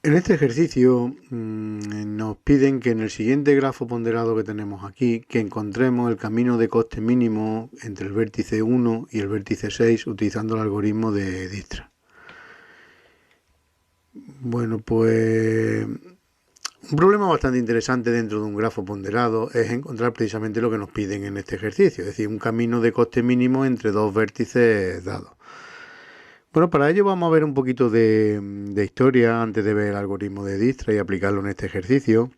En este ejercicio nos piden que en el siguiente grafo ponderado que tenemos aquí, que encontremos el camino de coste mínimo entre el vértice 1 y el vértice 6 utilizando el algoritmo de Dijkstra. Bueno, pues un problema bastante interesante dentro de un grafo ponderado es encontrar precisamente lo que nos piden en este ejercicio, es decir, un camino de coste mínimo entre dos vértices dados. Bueno, para ello vamos a ver un poquito de historia antes de ver el algoritmo de Dijkstra y aplicarlo en este ejercicio.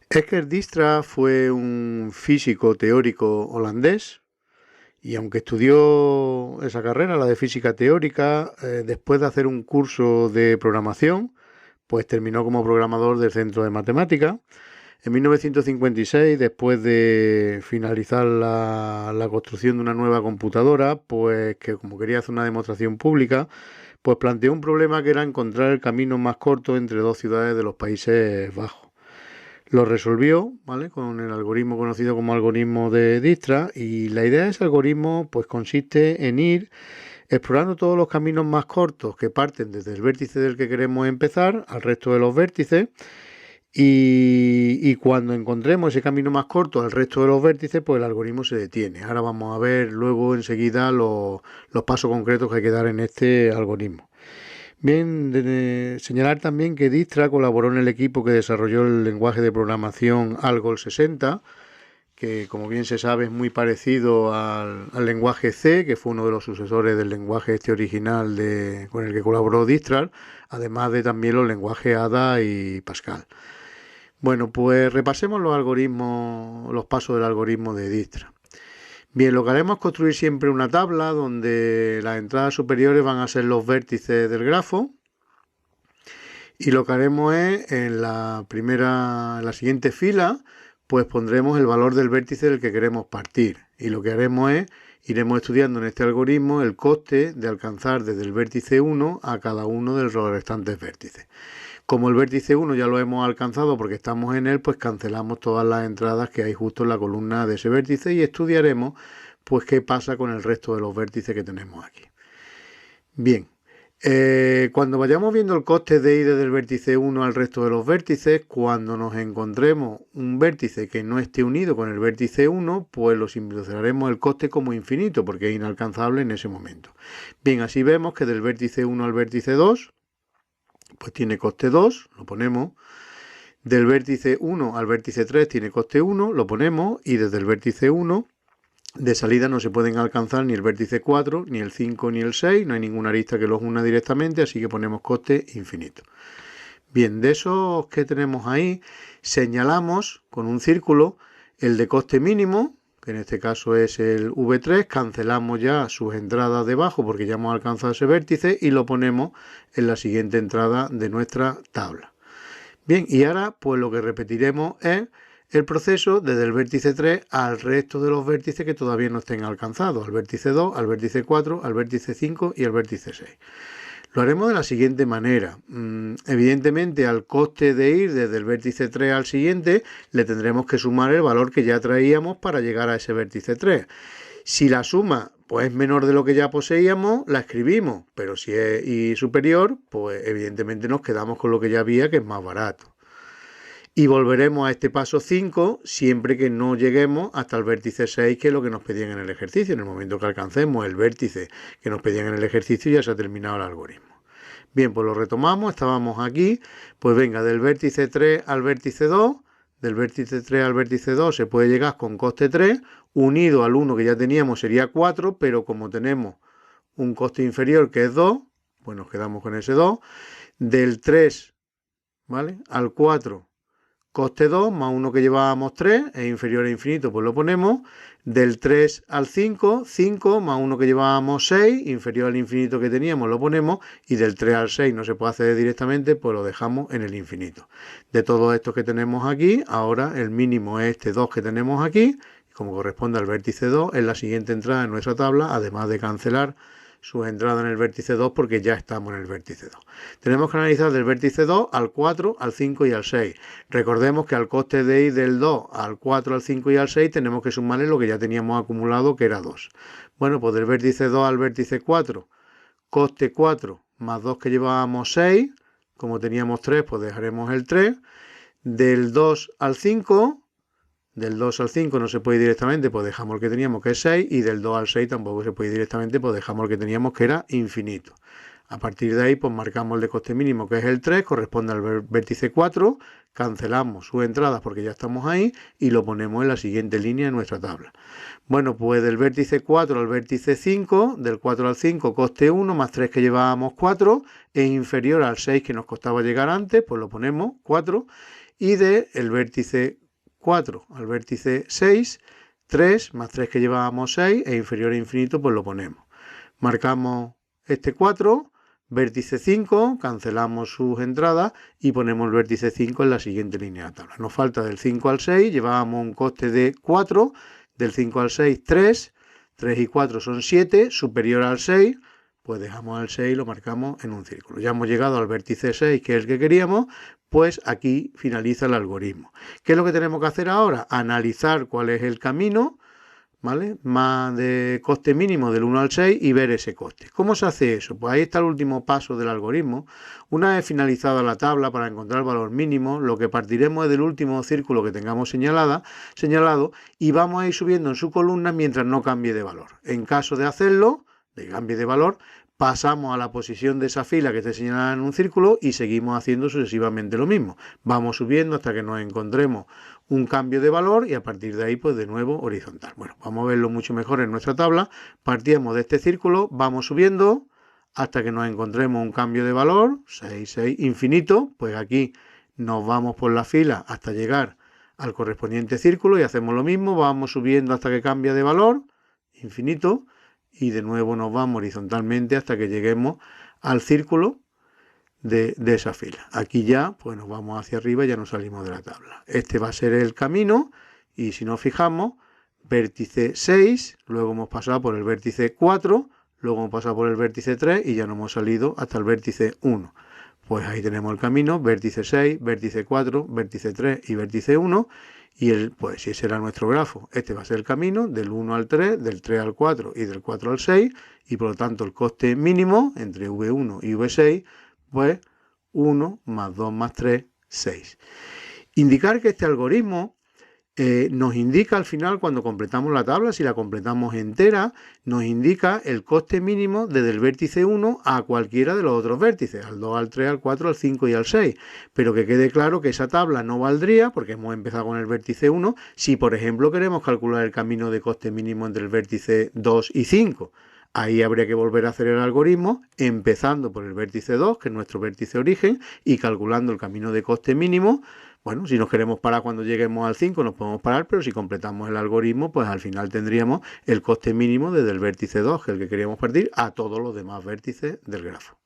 Esker Dijkstra fue un físico teórico holandés y aunque estudió esa carrera, la de física teórica, después de hacer un curso de programación, pues terminó como programador del Centro de Matemáticas. En 1956, después de finalizar la construcción de una nueva computadora, pues que como quería hacer una demostración pública, pues planteó un problema que era encontrar el camino más corto entre dos ciudades de los Países Bajos. Lo resolvió, ¿vale?, con el algoritmo conocido como algoritmo de Dijkstra, y la idea de ese algoritmo pues consiste en ir explorando todos los caminos más cortos que parten desde el vértice del que queremos empezar al resto de los vértices. Y cuando encontremos ese camino más corto al resto de los vértices, pues el algoritmo se detiene. Ahora vamos a ver luego enseguida los pasos concretos que hay que dar en este algoritmo. Bien, señalar también que Dijkstra colaboró en el equipo que desarrolló el lenguaje de programación Algol 60, que como bien se sabe es muy parecido al lenguaje C, que fue uno de los sucesores del lenguaje original con el que colaboró Dijkstra, además de también los lenguajes Ada y Pascal. Bueno, pues repasemos los algoritmos, los pasos del algoritmo de Dijkstra. Bien, lo que haremos es construir siempre una tabla donde las entradas superiores van a ser los vértices del grafo. Y lo que haremos es, en la siguiente fila, pues pondremos el valor del vértice del que queremos partir. Y lo que haremos es, iremos estudiando en este algoritmo el coste de alcanzar desde el vértice 1 a cada uno de los restantes vértices. Como el vértice 1 ya lo hemos alcanzado porque estamos en él, pues cancelamos todas las entradas que hay justo en la columna de ese vértice y estudiaremos pues qué pasa con el resto de los vértices que tenemos aquí. Bien, cuando vayamos viendo el coste de ir desde el vértice 1 al resto de los vértices, cuando nos encontremos un vértice que no esté unido con el vértice 1, pues lo simplificaremos el coste como infinito porque es inalcanzable en ese momento. Bien, así vemos que del vértice 1 al vértice 2, pues tiene coste 2, lo ponemos. Del vértice 1 al vértice 3 tiene coste 1, lo ponemos. Y desde el vértice 1 de salida no se pueden alcanzar ni el vértice 4, ni el 5, ni el 6. No hay ninguna arista que los una directamente, así que ponemos coste infinito. Bien, de esos que tenemos ahí, señalamos con un círculo el de coste mínimo, que en este caso es el V3, cancelamos ya sus entradas debajo porque ya hemos alcanzado ese vértice y lo ponemos en la siguiente entrada de nuestra tabla. Bien, y ahora pues lo que repetiremos es el proceso desde el vértice 3 al resto de los vértices que todavía no estén alcanzados, al vértice 2, al vértice 4, al vértice 5 y al vértice 6. Lo haremos de la siguiente manera. Evidentemente, al coste de ir desde el vértice 3 al siguiente, le tendremos que sumar el valor que ya traíamos para llegar a ese vértice 3. Si la suma pues, es menor de lo que ya poseíamos, la escribimos, pero si es superior, pues evidentemente nos quedamos con lo que ya había, que es más barato. Y volveremos a este paso 5 siempre que no lleguemos hasta el vértice 6, que es lo que nos pedían en el ejercicio. En el momento que alcancemos el vértice que nos pedían en el ejercicio, ya se ha terminado el algoritmo. Bien, pues lo retomamos, estábamos aquí. Pues venga, del vértice 3 al vértice 2, del vértice 3 al vértice 2 se puede llegar con coste 3, unido al 1 que ya teníamos sería 4, pero como tenemos un coste inferior que es 2, pues nos quedamos con ese 2. Del 3, ¿vale?, al 4, coste 2 más 1 que llevábamos 3, es inferior a infinito, pues lo ponemos. Del 3 al 5, 5 más 1 que llevábamos 6, inferior al infinito que teníamos, lo ponemos. Y del 3 al 6 no se puede hacer directamente, pues lo dejamos en el infinito. De todo esto que tenemos aquí, ahora el mínimo es este 2 que tenemos aquí. Y como corresponde al vértice 2, es la siguiente entrada en nuestra tabla, además de cancelar sus entradas en el vértice 2 porque ya estamos en el vértice 2. Tenemos que analizar del vértice 2 al 4, al 5 y al 6. Recordemos que al coste de ir del 2 al 4, al 5 y al 6 tenemos que sumarle lo que ya teníamos acumulado, que era 2. Bueno, pues del vértice 2 al vértice 4, coste 4 más 2 que llevábamos 6, como teníamos 3, pues dejaremos el 3. Del 2 al 5, del 2 al 5 no se puede ir directamente, pues dejamos el que teníamos, que es 6, y del 2 al 6 tampoco se puede ir directamente, pues dejamos el que teníamos, que era infinito. A partir de ahí, pues marcamos el de coste mínimo, que es el 3, corresponde al vértice 4, cancelamos sus entradas porque ya estamos ahí y lo ponemos en la siguiente línea de nuestra tabla. Bueno, pues del vértice 4 al vértice 5, del 4 al 5, coste 1, más 3 que llevábamos 4, es inferior al 6 que nos costaba llegar antes, pues lo ponemos 4, y del vértice 4 al vértice 6, 3 más 3 que llevábamos 6, es inferior a infinito, pues lo ponemos. Marcamos este 4, vértice 5, cancelamos sus entradas y ponemos el vértice 5 en la siguiente línea de la tabla. Nos falta del 5 al 6, llevábamos un coste de 4, del 5 al 6, 3, 3 y 4 son 7, superior al 6, pues dejamos el 6 y lo marcamos en un círculo. Ya hemos llegado al vértice 6, que es el que queríamos, pues aquí finaliza el algoritmo. ¿Qué es lo que tenemos que hacer ahora? Analizar cuál es el camino, ¿vale? Más de coste mínimo del 1 al 6 y ver ese coste. ¿Cómo se hace eso? Pues ahí está el último paso del algoritmo. Una vez finalizada la tabla para encontrar el valor mínimo, lo que partiremos es del último círculo que tengamos señalado y vamos a ir subiendo en su columna mientras no cambie de valor. En caso de hacerlo, de cambie de valor, pasamos a la posición de esa fila que esté señalada en un círculo y seguimos haciendo sucesivamente lo mismo. Vamos subiendo hasta que nos encontremos un cambio de valor y a partir de ahí pues de nuevo horizontal. Bueno, vamos a verlo mucho mejor en nuestra tabla. Partimos de este círculo, vamos subiendo hasta que nos encontremos un cambio de valor, 6, 6, infinito, pues aquí nos vamos por la fila hasta llegar al correspondiente círculo y hacemos lo mismo, vamos subiendo hasta que cambia de valor, infinito, y de nuevo nos vamos horizontalmente hasta que lleguemos al círculo de esa fila. Aquí ya pues nos vamos hacia arriba y ya nos salimos de la tabla. Este va a ser el camino y si nos fijamos, vértice 6, luego hemos pasado por el vértice 4, luego hemos pasado por el vértice 3 y ya nos hemos salido hasta el vértice 1. Pues ahí tenemos el camino, vértice 6, vértice 4, vértice 3 y vértice 1. Y pues ese era nuestro grafo. Este va a ser el camino del 1 al 3, del 3 al 4 y del 4 al 6. Y por lo tanto el coste mínimo entre V1 y V6, pues 1 más 2 más 3, 6. Indicar que este algoritmo nos indica al final, cuando completamos la tabla, si la completamos entera, nos indica el coste mínimo desde el vértice 1 a cualquiera de los otros vértices, al 2, al 3, al 4, al 5 y al 6. Pero que quede claro que esa tabla no valdría, porque hemos empezado con el vértice 1, si por ejemplo queremos calcular el camino de coste mínimo entre el vértice 2 y 5. Ahí habría que volver a hacer el algoritmo, empezando por el vértice 2, que es nuestro vértice origen, y calculando el camino de coste mínimo. Bueno, si nos queremos parar cuando lleguemos al 5 nos podemos parar, pero si completamos el algoritmo, pues al final tendríamos el coste mínimo desde el vértice 2, que es el que queríamos partir, a todos los demás vértices del grafo.